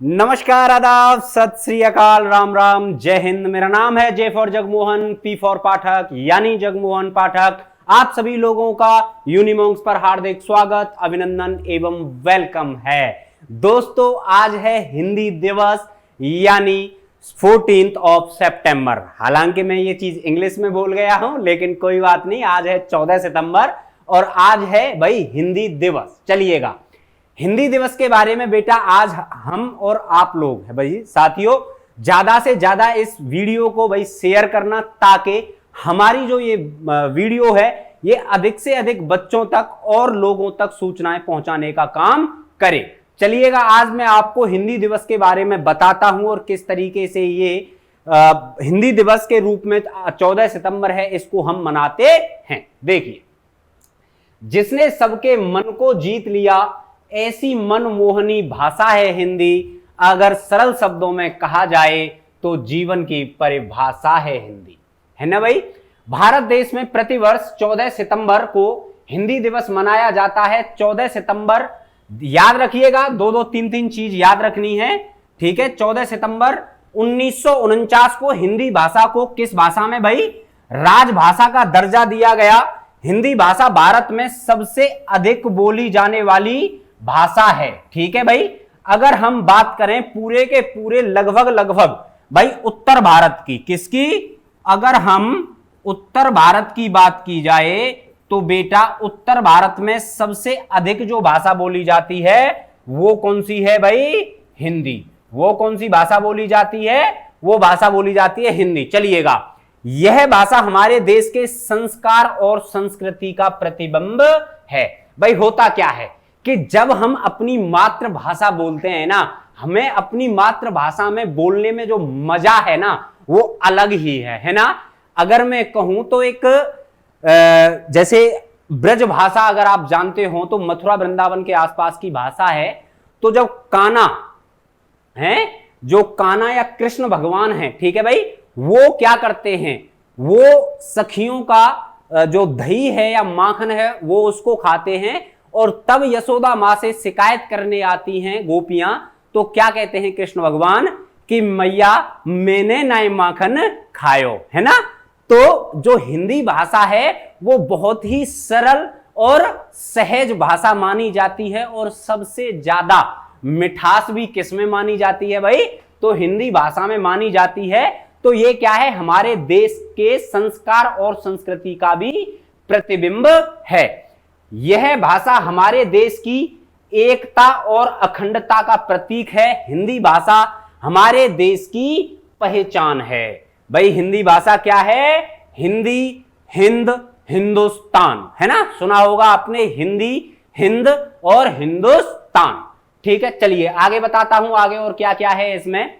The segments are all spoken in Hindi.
नमस्कार, आदाब, सत श्री अकाल, राम राम, जय हिंद। मेरा नाम है J for Jagmohan, P for Pathak यानी जगमोहन पाठक। आप सभी लोगों का यूनिमॉन्क्स पर हार्दिक स्वागत, अभिनंदन एवं वेलकम है। दोस्तों, आज है हिंदी दिवस यानी 14th ऑफ सितंबर। हालांकि मैं ये चीज इंग्लिश में बोल गया हूं, लेकिन कोई बात नहीं, आज है 14 सितंबर और आज है भाई हिंदी दिवस। चलिएगा, हिंदी दिवस के बारे में बेटा आज हम और आप लोग है भाई साथियों, ज्यादा से ज्यादा इस वीडियो को भाई शेयर करना, ताकि हमारी जो ये वीडियो है ये अधिक से अधिक बच्चों तक और लोगों तक सूचनाएं पहुंचाने का काम करे। चलिएगा, आज मैं आपको हिंदी दिवस के बारे में बताता हूं और किस तरीके से ये हिंदी दिवस के रूप में 14 सितंबर है, इसको हम मनाते हैं। देखिए, जिसने सबके मन को जीत लिया, ऐसी मनमोहनी भाषा है हिंदी। अगर सरल शब्दों में कहा जाए तो जीवन की परिभाषा है हिंदी, है ना भाई। भारत देश में प्रतिवर्ष 14 सितंबर को हिंदी दिवस मनाया जाता है। 14 सितंबर याद रखिएगा, दो तीन चीज याद रखनी है, ठीक है। 14 सितंबर 1949 को हिंदी भाषा को किस भाषा में भाई राजभाषा का दर्जा दिया गया। हिंदी भाषा भारत में सबसे अधिक बोली जाने वाली भाषा है, ठीक है भाई। अगर हम बात करें पूरे के पूरे लगभग भाई उत्तर भारत की, किसकी, अगर हम उत्तर भारत की बात की जाए तो बेटा उत्तर भारत में सबसे अधिक जो भाषा बोली जाती है वो कौन सी है भाई, हिंदी। वो कौन सी भाषा बोली जाती है, वो भाषा बोली जाती है हिंदी। चलिएगा, यह भाषा हमारे देश के संस्कार और संस्कृति का प्रतिबिंब है। भाई होता क्या है कि जब हम अपनी मातृभाषा बोलते हैं ना, हमें अपनी मातृभाषा में बोलने में जो मजा है ना वो अलग ही है ना। अगर मैं कहूं तो एक जैसे ब्रज भाषा अगर आप जानते हो तो मथुरा वृंदावन के आसपास की भाषा है। तो जब कान्हा है, जो कान्हा या कृष्ण भगवान है, ठीक है भाई, वो क्या करते हैं, वो सखियों का जो दही है या माखन है वो उसको खाते हैं, और तब यशोदा मां से शिकायत करने आती हैं गोपियां। तो क्या कहते हैं कृष्ण भगवान कि मैया मैंने नाय माखन खायो, है ना। तो जो हिंदी भाषा है वो बहुत ही सरल और सहज भाषा मानी जाती है, और सबसे ज्यादा मिठास भी किसमें मानी जाती है भाई, तो हिंदी भाषा में मानी जाती है। तो ये क्या है, हमारे देश के संस्कार और संस्कृति का भी प्रतिबिंब है। यह भाषा हमारे देश की एकता और अखंडता का प्रतीक है। हिंदी भाषा हमारे देश की पहचान है। भाई हिंदी भाषा क्या है, हिंदी, हिंद, हिंदुस्तान, है ना। सुना होगा आपने हिंदी, हिंद और हिंदुस्तान, ठीक है। चलिए आगे बताता हूं, आगे और क्या क्या है इसमें।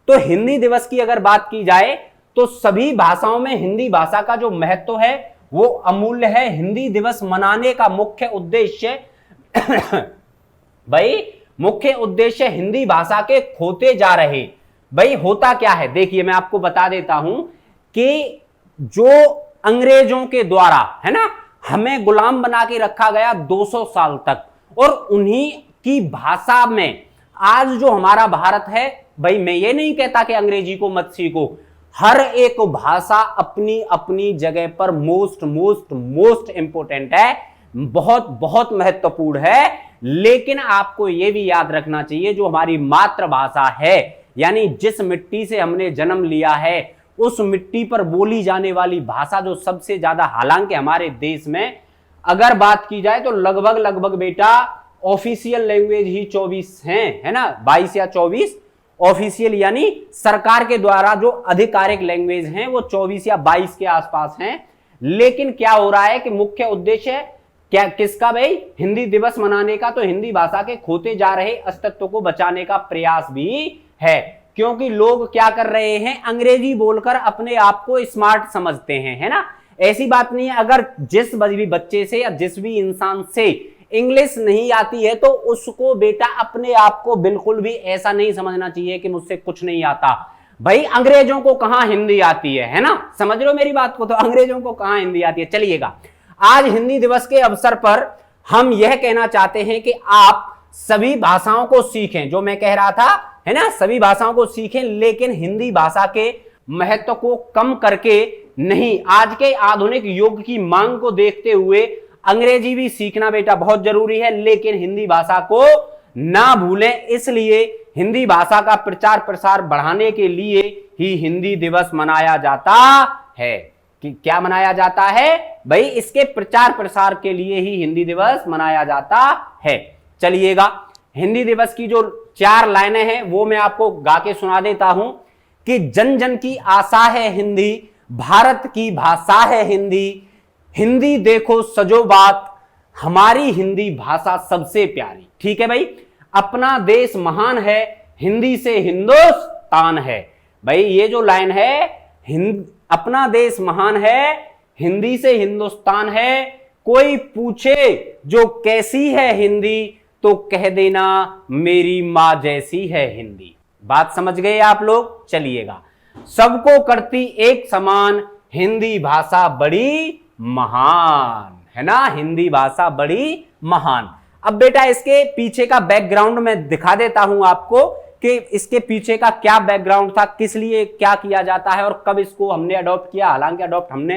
तो हिंदी दिवस की अगर बात की जाए तो सभी भाषाओं में हिंदी भाषा का जो महत्व है वो अमूल्य है। हिंदी दिवस मनाने का मुख्य उद्देश्य भाई मुख्य उद्देश्य हिंदी भाषा के खोते जा रहे भाई होता क्या है, देखिए मैं आपको बता देता हूं कि जो अंग्रेजों के द्वारा, है ना, हमें गुलाम बना के रखा गया 200 साल तक, और उन्हीं की भाषा में आज जो हमारा भारत है, भाई मैं ये नहीं कहता कि अंग्रेजी को मत सीखो, हर एक भाषा अपनी अपनी जगह पर मोस्ट इंपोर्टेंट है, बहुत बहुत महत्वपूर्ण है। लेकिन आपको यह भी याद रखना चाहिए, जो हमारी मातृभाषा है, यानी जिस मिट्टी से हमने जन्म लिया है, उस मिट्टी पर बोली जाने वाली भाषा जो सबसे ज्यादा, हालांकि हमारे देश में अगर बात की जाए तो लगभग बेटा ऑफिशियल लैंग्वेज ही 24 हैं, है ना, 22 या 24 ऑफिशियल, यानी सरकार के द्वारा जो आधिकारिक लैंग्वेज हैं वो 24 या 22 के आसपास हैं। लेकिन क्या हो रहा है कि मुख्य उद्देश्य क्या किसका भाई, हिंदी दिवस मनाने का, तो हिंदी भाषा के खोते जा रहे अस्तित्व को बचाने का प्रयास भी है। क्योंकि लोग क्या कर रहे हैं, अंग्रेजी बोलकर अपने आप को स्मार्ट समझते हैं, है ना। ऐसी बात नहीं है, अगर जिस भी बच्चे से या जिस भी इंसान से इंग्लिश नहीं आती है तो उसको बेटा अपने आप को बिल्कुल भी ऐसा नहीं समझना चाहिए कि मुझसे कुछ नहीं आता। भाई अंग्रेजों को कहां हिंदी आती है ना, समझ लो मेरी बात को, तो अंग्रेजों को कहां हिंदी आती है। चलिएगा, आज हिंदी दिवस के अवसर पर हम यह कहना चाहते हैं कि आप सभी भाषाओं को सीखें। जो मैं कह रहा था है ना, सभी भाषाओं को सीखें, लेकिन हिंदी भाषा के महत्व को कम करके नहीं। आज के आधुनिक युग की मांग को देखते हुए अंग्रेजी भी सीखना बेटा बहुत जरूरी है, लेकिन हिंदी भाषा को ना भूलें। इसलिए हिंदी भाषा का प्रचार प्रसार बढ़ाने के लिए ही हिंदी दिवस मनाया जाता है। कि क्या मनाया जाता है भाई? इसके प्रचार प्रसार के लिए ही हिंदी दिवस मनाया जाता है। चलिएगा, हिंदी दिवस की जो 4 लाइनें हैं वो मैं आपको गा के सुना देता हूं कि जन जन की आशा है हिंदी, भारत की भाषा है हिंदी, हिंदी देखो सजो बात, हमारी हिंदी भाषा सबसे प्यारी। ठीक है भाई, अपना देश महान है, हिंदी से हिंदुस्तान है। भाई ये जो लाइन है, अपना देश महान है, हिंदी से हिंदुस्तान है, कोई पूछे जो कैसी है हिंदी तो कह देना मेरी मां जैसी है हिंदी। बात समझ गए आप लोग? चलिएगा, सबको करती एक समान, हिंदी भाषा बड़ी महान, है ना, हिंदी भाषा बड़ी महान। अब बेटा इसके पीछे का बैकग्राउंड मैं दिखा देता हूं आपको कि इसके पीछे का क्या बैकग्राउंड था, किस लिए क्या किया जाता है और कब इसको हमने अडॉप्ट किया। हालांकि अडॉप्ट हमने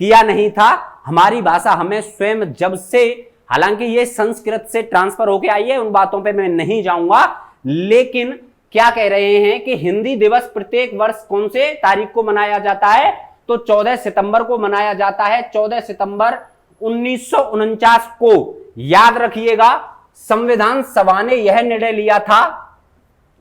किया नहीं था, हमारी भाषा हमें स्वयं जब से, हालांकि ये संस्कृत से ट्रांसफर होके आई है, उन बातों पे मैं नहीं जाऊंगा, लेकिन क्या कह रहे हैं कि हिंदी दिवस प्रत्येक वर्ष कौन से तारीख को मनाया जाता है? तो 14 सितंबर को मनाया जाता है। 14 सितंबर 1949 को, याद रखिएगा, संविधान सभा ने यह निर्णय लिया था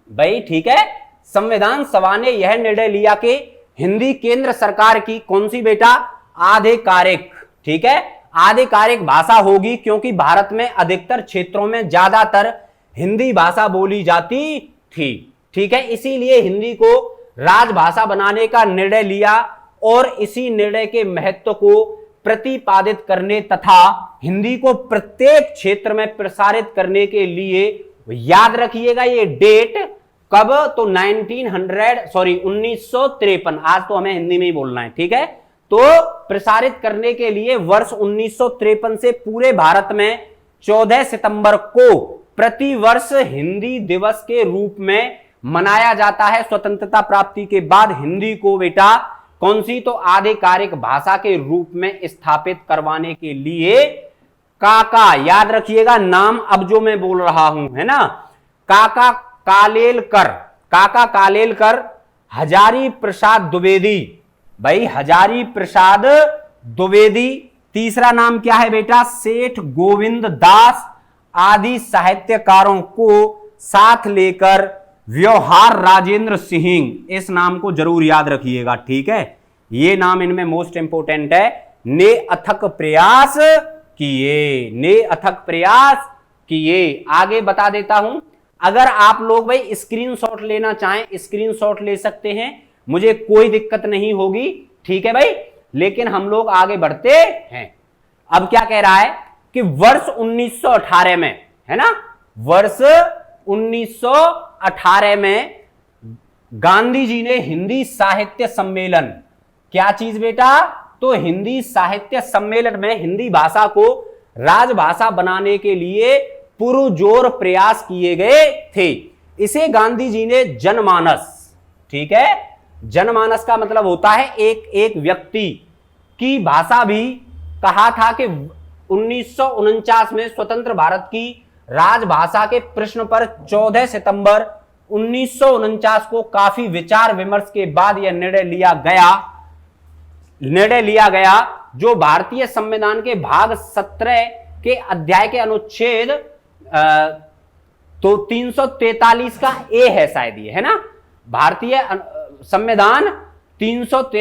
भाई, ठीक है, संविधान सभा ने यह निर्णय लिया कि हिंदी केंद्र सरकार की कौन सी बेटा? आधिकारिक, ठीक है, आधिकारिक भाषा होगी, क्योंकि भारत में अधिकतर क्षेत्रों में ज्यादातर हिंदी भाषा बोली जाती थी। ठीक है, इसीलिए हिंदी को राजभाषा बनाने का निर्णय लिया और इसी निर्णय के महत्व को प्रतिपादित करने तथा हिंदी को प्रत्येक क्षेत्र में प्रसारित करने के लिए, याद रखिएगा ये डेट कब? तो 1953, आज तो हमें हिंदी में ही बोलना है, ठीक है, तो प्रसारित करने के लिए वर्ष 1953 से पूरे भारत में 14 सितंबर को प्रतिवर्ष हिंदी दिवस के रूप में मनाया जाता है। स्वतंत्रता प्राप्ति के बाद हिंदी को बेटा कौन सी? तो आधिकारिक भाषा के रूप में स्थापित करवाने के लिए काका, याद रखिएगा नाम अब जो मैं बोल रहा हूं, है ना, काका कालेलकर, हजारी प्रसाद द्विवेदी, भाई हजारी प्रसाद द्विवेदी। तीसरा नाम क्या है बेटा? सेठ गोविंद दास आदि साहित्यकारों को साथ लेकर व्यवहार राजेंद्र सिंह, इस नाम को जरूर याद रखिएगा, ठीक है, ये नाम इनमें मोस्ट इंपोर्टेंट है। ने अथक प्रयास किए। आगे बता देता हूं, अगर आप लोग भाई स्क्रीनशॉट लेना चाहें, स्क्रीनशॉट ले सकते हैं, मुझे कोई दिक्कत नहीं होगी, ठीक है भाई, लेकिन हम लोग आगे बढ़ते हैं। अब क्या कह रहा है कि वर्ष 1918 में, है ना, वर्ष 1918 में गांधी जी ने हिंदी साहित्य सम्मेलन, क्या चीज बेटा? तो हिंदी साहित्य सम्मेलन में हिंदी भाषा को राजभाषा बनाने के लिए पुरजोर प्रयास किए गए थे। इसे गांधी जी ने जनमानस, ठीक है, जनमानस का मतलब होता है एक व्यक्ति की भाषा भी कहा था कि 1949 में स्वतंत्र भारत की राजभाषा के प्रश्न पर 14 सितंबर 1949 को काफी विचार विमर्श के बाद यह निर्णय लिया गया जो भारतीय संविधान के भाग 17 के अध्याय के अनुच्छेद तो 343 का ए है, शायद ये, है ना, भारतीय संविधान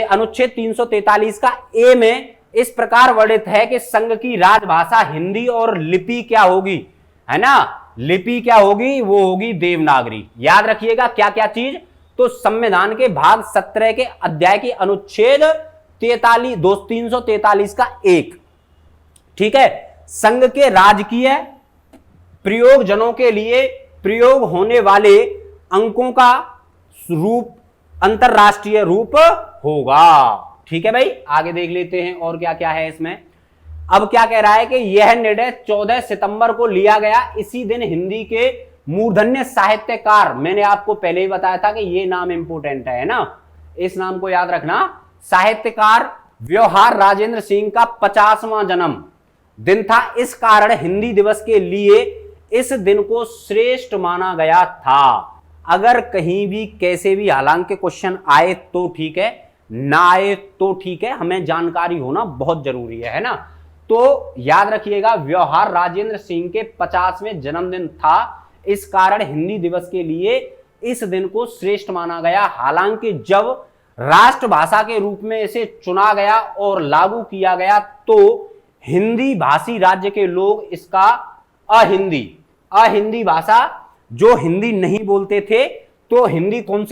अनुच्छेद 343 का ए में इस प्रकार वर्णित है कि संघ की राजभाषा हिंदी और लिपि क्या होगी, है ना, लिपि क्या होगी? वो होगी देवनागरी। याद रखिएगा क्या क्या चीज? तो संविधान के भाग 17 के अध्याय की अनुच्छेद 343 का 1, ठीक है, संघ के राजकीय प्रयोजनों के लिए प्रयोग होने वाले अंकों का रूप अंतरराष्ट्रीय रूप होगा। ठीक है भाई, आगे देख लेते हैं और क्या क्या है इसमें। अब क्या कह रहा है कि यह निर्णय 14 सितंबर को लिया गया। इसी दिन हिंदी के मूर्धन्य साहित्यकार, मैंने आपको पहले ही बताया था कि ये नाम इंपोर्टेंट है ना, इस नाम को याद रखना। साहित्यकार व्यवहार राजेंद्र सिंह का 50वां जन्म दिन था, इस कारण हिंदी दिवस के लिए इस दिन को श्रेष्ठ माना गया था। अगर कहीं भी कैसे भी हालांकि क्वेश्चन आए तो ठीक है, ना आए तो ठीक है, हमें जानकारी होना बहुत जरूरी है ना। तो याद रखिएगा, व्यवहार राजेंद्र सिंह के 50वें जन्मदिन था, इस कारण हिंदी दिवस के लिए इस दिन को श्रेष्ठ माना गया। हालांकि जब राष्ट्रभाषा के रूप में इसे चुना गया और लागू किया गया तो हिंदी भाषी राज्य के लोग इसका अहिंदी भाषा, जो हिंदी नहीं बोलते थे, तो हिंदी कौन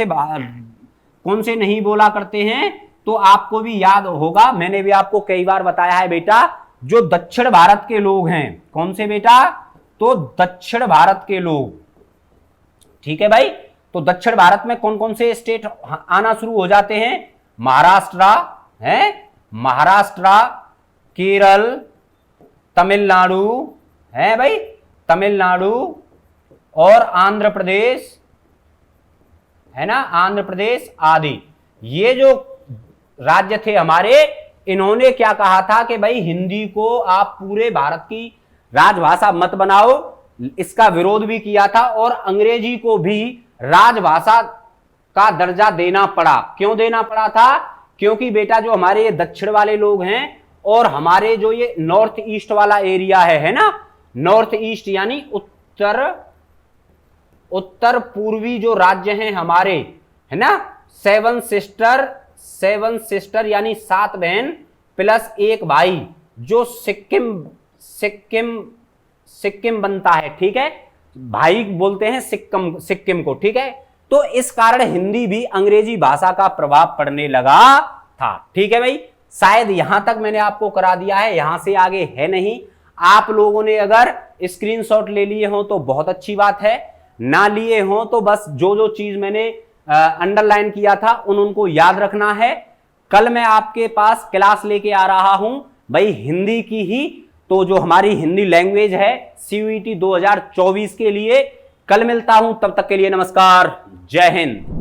से नहीं बोला करते हैं, तो आपको भी याद होगा, मैंने भी आपको कई बार बताया है बेटा, जो दक्षिण भारत के लोग हैं। कौन से बेटा? तो दक्षिण भारत के लोग, ठीक है भाई। तो दक्षिण भारत में कौन कौन से स्टेट आना शुरू हो जाते हैं? महाराष्ट्र, केरल, तमिलनाडु है भाई, तमिलनाडु और आंध्र प्रदेश है ना, आंध्र प्रदेश आदि। ये जो राज्य थे हमारे, इन्होंने क्या कहा था कि भाई हिंदी को आप पूरे भारत की राजभाषा मत बनाओ, इसका विरोध भी किया था और अंग्रेजी को भी राजभाषा का दर्जा देना पड़ा। क्यों देना पड़ा था? क्योंकि बेटा जो हमारे ये दक्षिण वाले लोग हैं और हमारे जो ये नॉर्थ ईस्ट वाला एरिया है ना, नॉर्थ ईस्ट यानी उत्तर पूर्वी जो राज्य हैं हमारे, है ना, सेवन सिस्टर यानी 7 बहन प्लस 1 भाई, जो सिक्किम बनता है, ठीक है, भाई बोलते हैं सिक्किम को, ठीक है। तो इस कारण हिंदी भी अंग्रेजी भाषा का प्रभाव पड़ने लगा था, ठीक है भाई। शायद यहां तक मैंने आपको करा दिया है, यहां से आगे है नहीं। आप लोगों ने अगर स्क्रीनशॉट ले लिए हो तो बहुत अच्छी बात है, ना लिए हो तो बस जो जो चीज मैंने अंडरलाइन किया था उनको याद रखना है। कल मैं आपके पास क्लास लेके आ रहा हूं भाई हिंदी की ही, तो जो हमारी हिंदी लैंग्वेज है CUET 2024 के लिए। कल मिलता हूं, तब तक के लिए नमस्कार, जय हिंद।